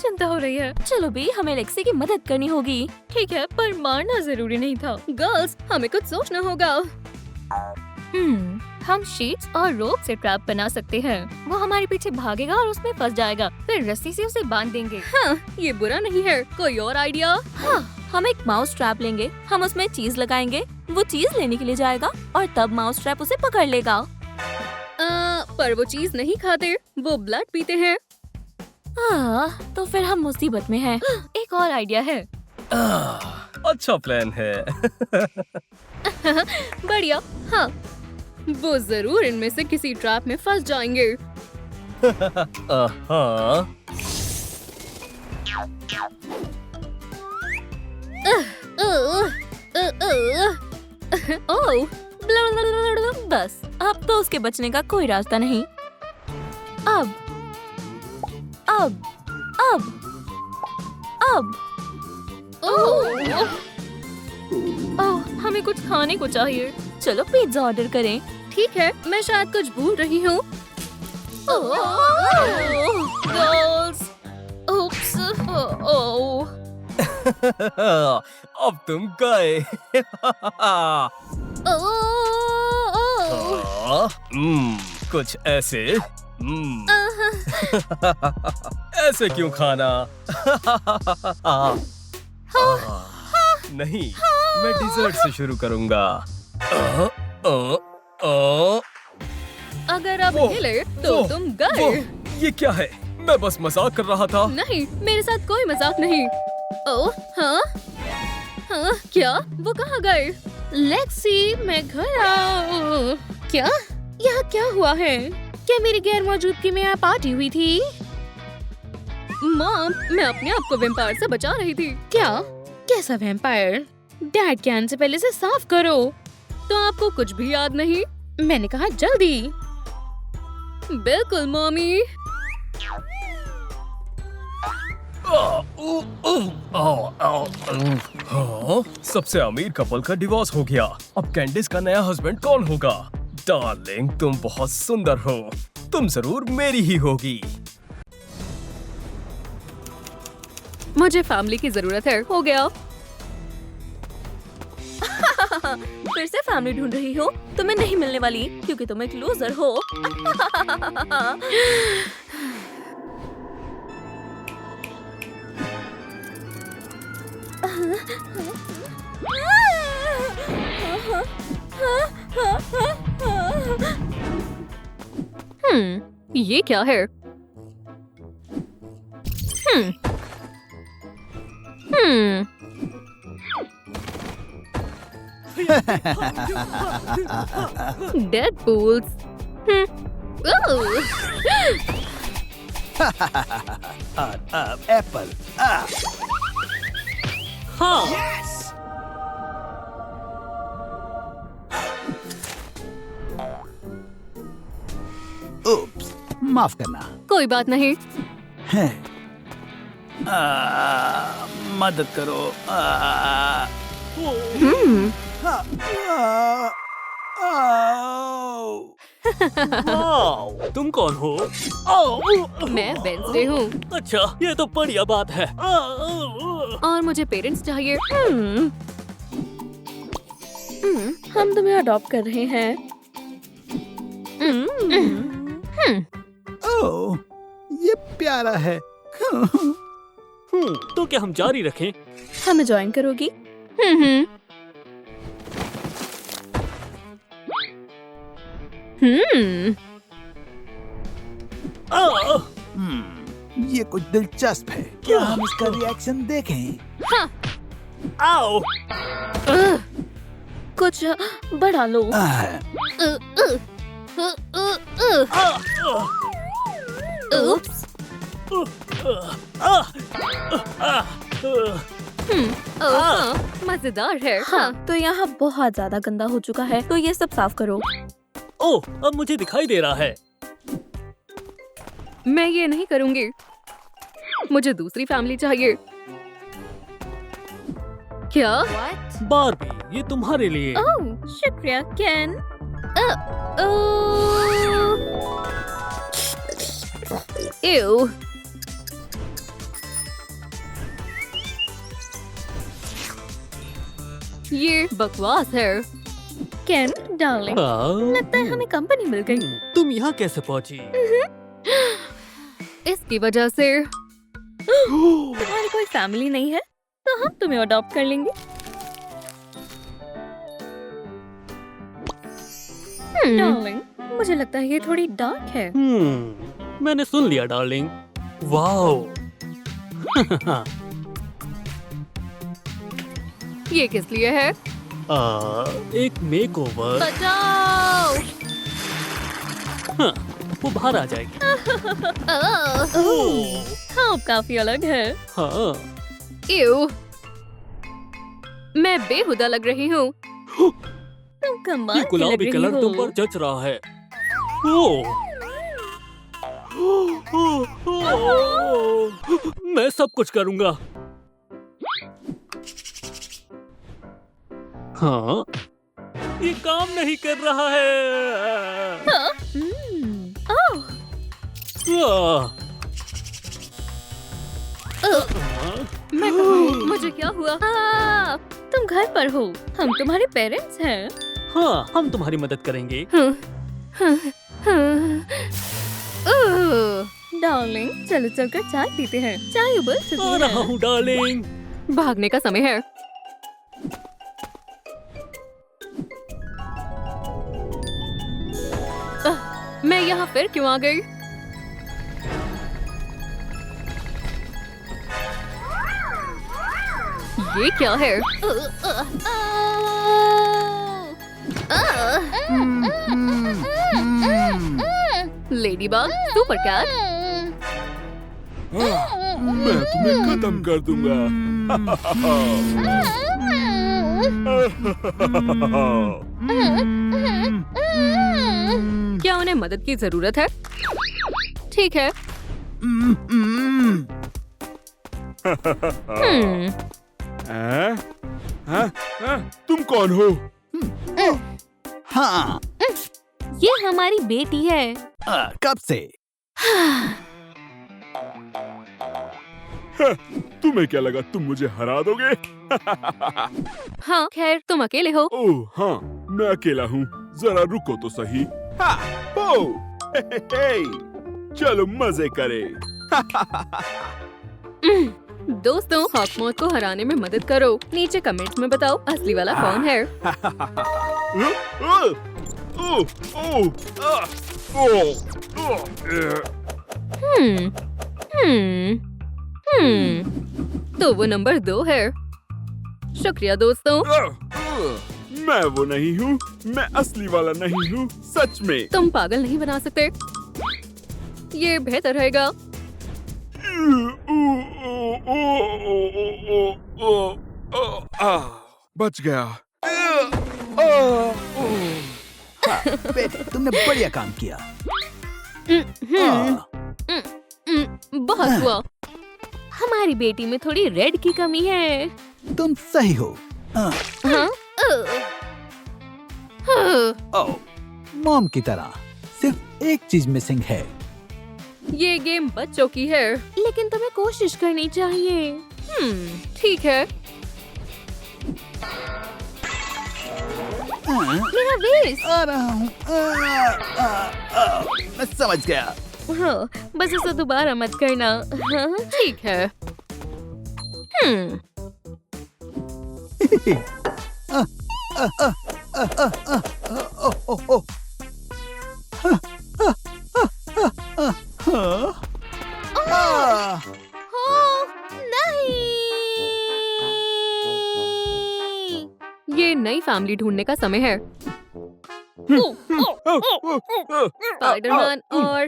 चिंता हो रही है। चलो बी, हमें लेक्सी की मदद करनी होगी। ठीक है, पर मारना जरूरी नहीं था। गर्ल्स, हमें कुछ सोचना होगा। हम शीट्स और रोप से ट्रैप बना सकते हैं। वो हमारे पीछे भागेगा और उसमें फंस जाएगा, फिर रस्सी से उसे बांध देंगे। हाँ, ये बुरा नहीं है। कोई और आइडिया? हाँ, हम एक माउस ट्रैप लेंगे, हम उसमें चीज लगाएंगे, वो चीज लेने के लिए जाएगा और तब माउस ट्रैप उसे पकड़ लेगा। पर वो चीज नहीं खाते, वो ब्लड पीते हैं। तो फिर हम मुसीबत में हैं। एक और आइडिया है। अच्छा प्लान है। बढ़िया। हाँ, वो जरूर इनमें से किसी ट्रैप में फंस जाएंगे। हाँ। बस, अब तो उसके बचने का कोई रास्ता नहीं। अब हमें कुछ खाने को चाहिए। चलो पिज्जा ऑर्डर करें। ठीक है, मैं शायद कुछ भूल रही हूँ। गर्ल्स, उप्स, अब तुम गए। कुछ ऐसे। ऐसे क्यों खाना? नहीं, मैं डिजर्ट से शुरू करूंगा। अगर आप हिले तो तुम गए। ये क्या है? मैं बस मजाक कर रहा था। नहीं, मेरे साथ कोई मजाक नहीं। ओह, हाँ? हाँ, क्या? वो कहाँ गए? लेक्सी, मैं घर आओ। क्या? यहाँ क्या हुआ है? क्या मेरी गैर मौजूदगी में यहाँ पार्टी हुई थी? मॉम, मैं अपने आप को वैम्पायर से बचा रही थी। क्या? कैसा वैम्पायर? डैड के आने से पहले से साफ करो। तो आपको कुछ भी याद नहीं? मैंने कहा जल्दी। बिल्कुल मॉमी। सबसे अमीर कपल का डिवोर्स हो गया। अब कैंडिस का नया हस्बैंड कौन होगा? डार्लिंग, तुम बहुत सुंदर हो, तुम जरूर मेरी ही होगी। मुझे फैमिली की जरूरत है। हो गया। फिर से फैमिली ढूंढ रही हो? तुम्हें नहीं मिलने वाली क्योंकि तुम एक लूजर हो। ये क्या है? Deadpools. एप्पल। हाँ। उप्स, माफ करना। कोई बात नहीं। है। मदद करो। वाओ, तुम कौन हो? मैं वेंसडे हूँ अच्छा, ये तो बढ़िया बात है। और मुझे पेरेंट्स चाहिए। हम तुम्हें अडॉप्ट कर रहे हैं। ओह, ये प्यारा है। तो क्या हम जारी रखें? हमें ज्वाइन करोगी? ये कुछ दिलचस्प है। क्या हम इसका रिएक्शन देखें? आओ। कुछ बढ़ा लो। Oops. मजेदार है। हाँ, तो यहाँ बहुत ज्यादा गंदा हो चुका है, तो ये सब साफ करो। ओह, अब मुझे दिखाई दे रहा है। मैं ये नहीं करूँगी। मुझे दूसरी फैमिली चाहिए। क्या? बारबी, ये तुम्हारे लिए। शुक्रिया केन। Ew. ये बकवास है। केन डार्लिंग, हाँ? लगता है हमें कंपनी मिल गई। तुम यहाँ कैसे पहुँची? इसकी वजह से तुम्हारी कोई फैमिली नहीं है, तो हम तुम्हें अडॉप्ट कर लेंगे। डार्लिंग, मुझे लगता है ये थोड़ी डार्क है। मैंने सुन लिया डार्लिंग। वाओ। ये किस लिए है? एक मेकओवर। बचाओ! हाँ, वो बाहर आ जाएगी। हाँ, काफी अलग है। हाँ। Ew. मैं बेहुदा लग रही हूँ। तुम कमाल ये की लग गुलाबी रही कलर हो। तुम पर जच रहा है। ओह। मैं सब कुछ करूंगा। हाँ, ये काम नहीं कर रहा है। मैं कहूँ, मुझे क्या हुआ? तुम घर पर हो, हम तुम्हारे पेरेंट्स हैं। हाँ, हम तुम्हारी मदद करेंगे। डार्लिंग, चलो चलकर चाय पीते हैं। चाय उबल चुकी आ रहा है। हूँ डार्लिंग। भागने का समय है। मैं यहाँ फिर क्यों आ गई? ये क्या है? Ladybug, Super Cat. मैं तुम्हें खत्म कर दूंगा। क्या उन्हें मदद की जरूरत है? ठीक है। तुम कौन हो? हाँ, ये हमारी बेटी है। कब से? तुम्हें क्या लगा तुम मुझे हरा दोगे? हाँ खैर तुम अकेले हो। ओह हाँ, मैं अकेला हूँ। जरा रुको तो सही। हाँ, हो, हे, चलो मजे करें। दोस्तों हॉकमॉथ को हराने में मदद करो। नीचे कमेंट्स में बताओ असली वाला कौन है। तो वो नंबर 2 है। शुक्रिया दोस्तों। मैं वो नहीं हूँ, मैं असली वाला नहीं हूँ, सच में। तुम पागल नहीं बना सकते। ये बेहतर रहेगा। बच गया। बेटे तुमने बढ़िया काम किया। बहुत हुआ। हमारी बेटी में थोड़ी रेड की कमी है। तुम सही हो। हाँ? ओह, मॉम की तरह सिर्फ एक चीज मिसिंग है। ये गेम बच्चों की है, लेकिन तुम्हें कोशिश करनी चाहिए। ठीक है। मेरा वेस्ट। आ रहा हूँ। मैं समझ गया। हाँ, बस इसे दोबारा मत करना। हाँ, ठीक है। नहीं, ये नई फैमिली ढूंढने का समय है। स्पाइडरमैन और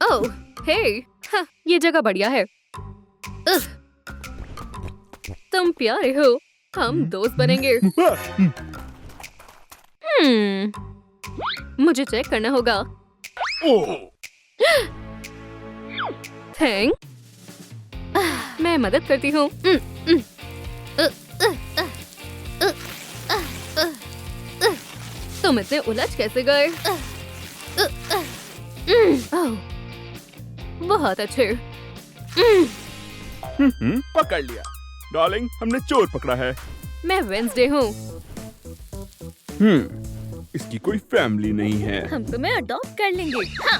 ओह हे, ये जगह बढ़िया है। तुम प्यारे हो, हम दोस्त बनेंगे। मुझे चेक करना होगा। थैंक, मैं मदद करती हूँ। तुम इतने उलझ कैसे गए? बहुत अच्छे। पकड़ लिया। डार्लिंग, हमने चोर पकड़ा है। मैं वेंसडे हूँ। इसकी कोई फैमिली नहीं है। हम तुम्हें अडॉप्ट कर लेंगे। हाँ।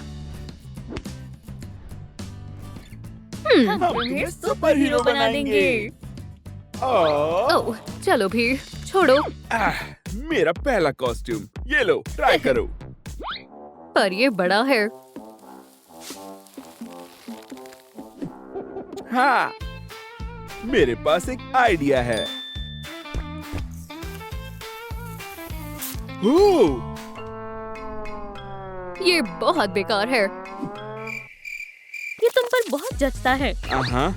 हम तुम्हें सुपर हीरो बना देंगे। ओह, चलो भी छोड़ो। मेरा पहला कॉस्ट्यूम, ये लो, ट्राई करो। पर ये बड़ा है। हाँ, मेरे पास एक आइडिया है। ये बहुत बेकार है। ये तुम पर बहुत जचता है। हाँ,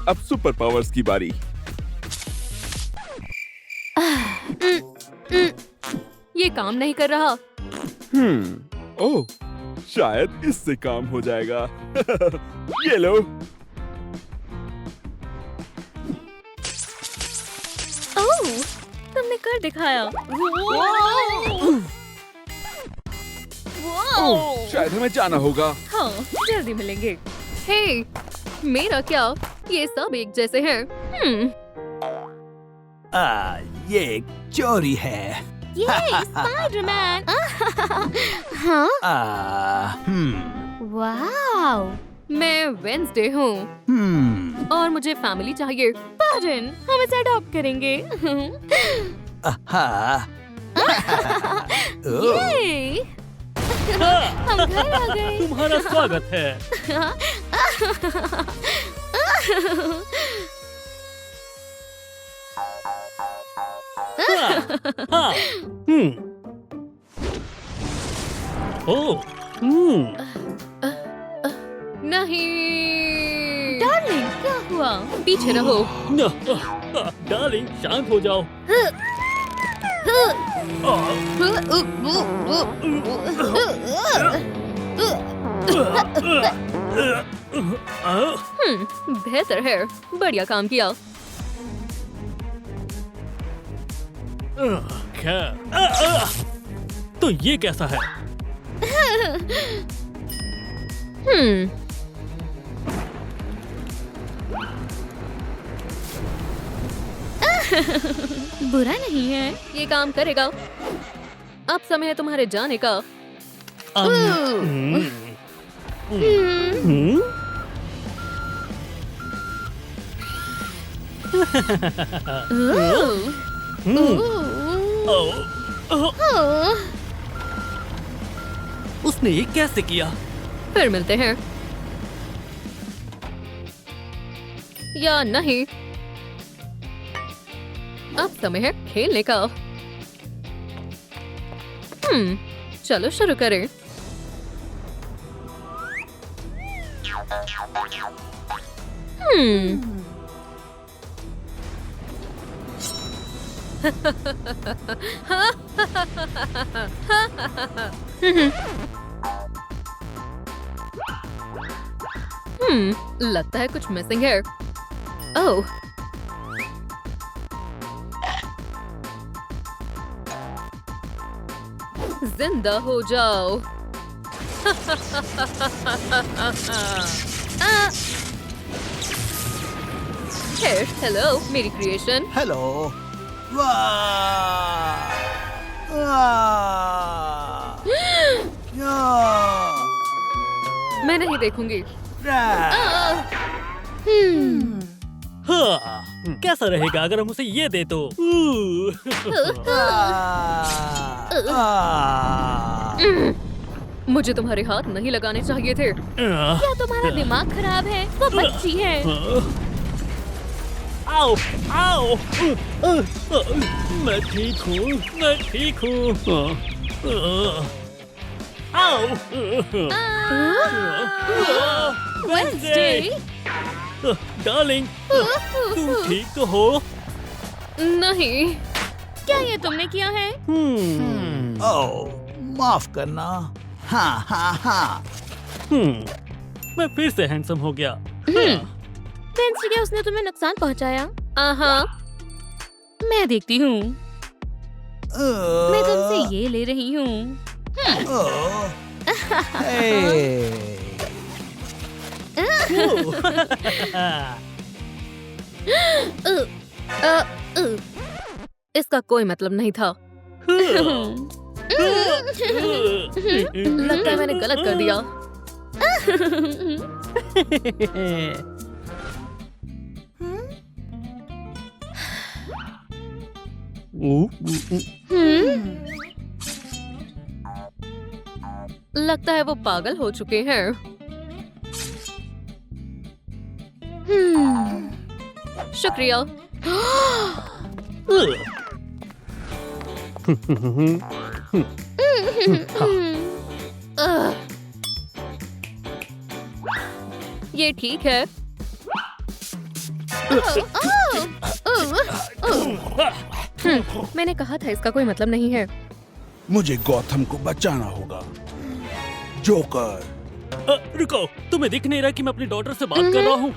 अब सुपर पावर्स की बारी। ये काम नहीं कर रहा। ओह, शायद इससे काम हो जाएगा। ये लो। ओह, तुमने कर दिखाया। शायद हमें जाना होगा। हाँ, जल्दी मिलेंगे। हे, मेरा क्या? ये सब एक जैसे हैं। ये एक चोरी है। ये स्पाइडरमैन। वाओ, मैं वेंसडे हूँ और मुझे फैमिली चाहिए। पार्डन, हम इसे अडॉप्ट करेंगे। ये, हम घर आ गए। तुम्हारा स्वागत है। हाँ, ओह, नहीं, डार्लिंग, क्या हुआ? पीछे रहो। डार्लिंग शांत हो जाओ। बेहतर है, बढ़िया काम किया। तो ये कैसा है? बुरा नहीं है। ये काम करेगा। अब समय है तुम्हारे जाने का। उसने ये कैसे किया? फिर मिलते हैं या नहीं। अब समय है खेलने का। चलो शुरू करें। लगता है कुछ मिसिंग है। ओह, जिंदा हो जाओ। हेलो, मेरी क्रिएशन। हेलो। वाह! वाह! या! मैं नहीं देखूंगी। हाँ, कैसा रहेगा अगर हम उसे ये दे तो? मुझे तुम्हारे हाथ नहीं लगाने चाहिए थे। क्या तुम्हारा दिमाग खराब है? वो बच्ची है। आओ, आओ, मैं ठीक हूँ, मैं ठीक हूँ। आओ, वेडनेसडे। डार्लिंग, तुम ठीक तो हो? नहीं। क्या ये तुमने किया है? ओह, माफ करना। हाँ हाँ हाँ। मैं फिर से हैंडसम हो गया। वेडनेसडे, क्या उसने तुम्हें नुकसान पहुंचाया? मैं देखती हूँ। मैं तुमसे ये ले रही हूँ। इसका कोई मतलब नहीं था। लगता है मैंने गलत कर दिया। लगता है वो पागल हो चुके हैं। शुक्रिया। ये ठीक है। मैंने कहा था इसका कोई मतलब नहीं है। मुझे गौतम को बचाना होगा। जोकर। रुको, तुम्हें दिख नहीं रहा कि मैं अपनी डॉटर से बात कर रहा हूँ?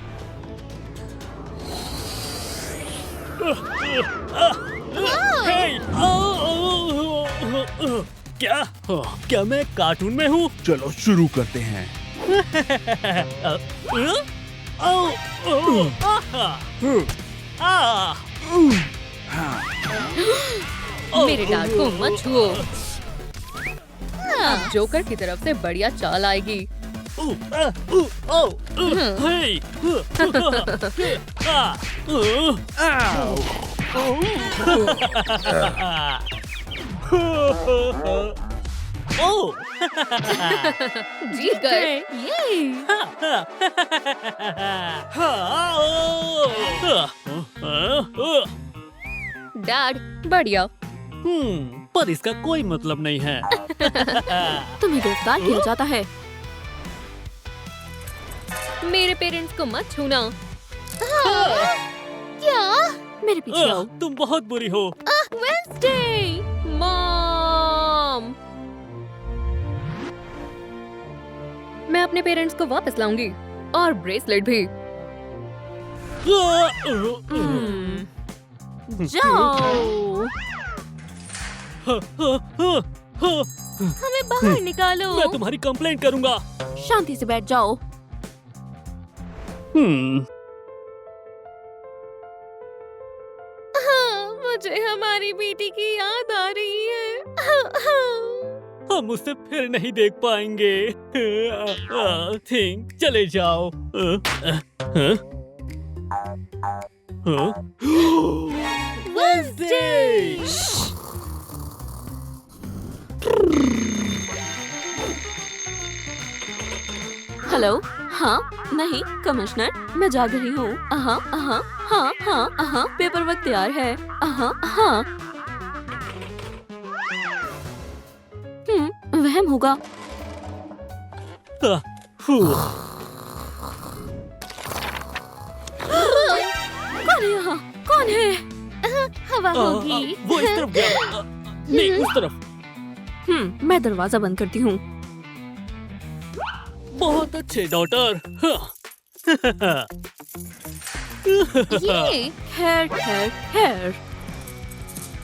क्या मैं कार्टून में हूँ? चलो शुरू करते हैं। मेरे डैड को मत छुओ। अब जोकर की तरफ से बढ़िया चाल आएगी। जीत गए। डैड, बढ़िया। पर इसका कोई मतलब नहीं है। तुम्हें गिरफ्तार किया जाता है। मेरे पेरेंट्स को मत छूना। क्या? मेरे पीछे आओ। तुम बहुत बुरी हो। Wednesday, mom. मैं अपने पेरेंट्स को वापस लाऊंगी और ब्रेसलेट भी। जाओ। हमें बाहर निकालो। मैं तुम्हारी कंप्लेंट करूंगा। शांति से बैठ जाओ। मुझे हमारी बेटी की याद आ रही है। हम उसे फिर नहीं देख पाएंगे। थिंक चले जाओ। वेडनेसडे। हेलो। हाँ नहीं कमिश्नर, मैं जाग रही हूँ। हाँ हाँ हाँ हाँ हाँ, पेपर वर्क तैयार है। हाँ हाँ। वहम होगा। कौन है यहाँ? कौन है? हवा होगी। वो इस तरफ गया। नहीं उस तरफ। मैं दरवाजा बंद करती हूँ। बहुत अच्छे डॉटर। ये खैर खैर खैर।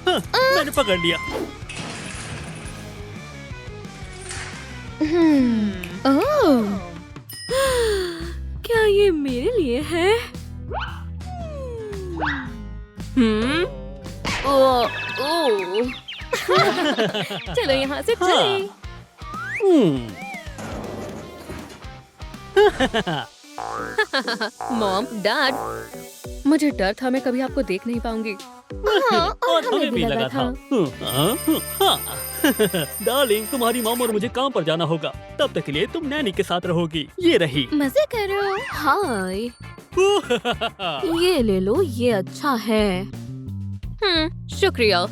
मैंने पकड़ लिया। ओह, क्या ये मेरे लिए है? ओ, ओ, चलो यहाँ से चलें। मॉम, डैड, मुझे डर था मैं कभी आपको देख नहीं पाऊंगी। हाँ, और हमें भी लगा था। डार्लिंग, तुम्हारी मॉम और मुझे काम पर जाना होगा। तब तक के लिए तुम नैनी के साथ रहोगी। ये रही। मजे करो। हाय। ये ले लो, ये अच्छा है। शुक्रिया।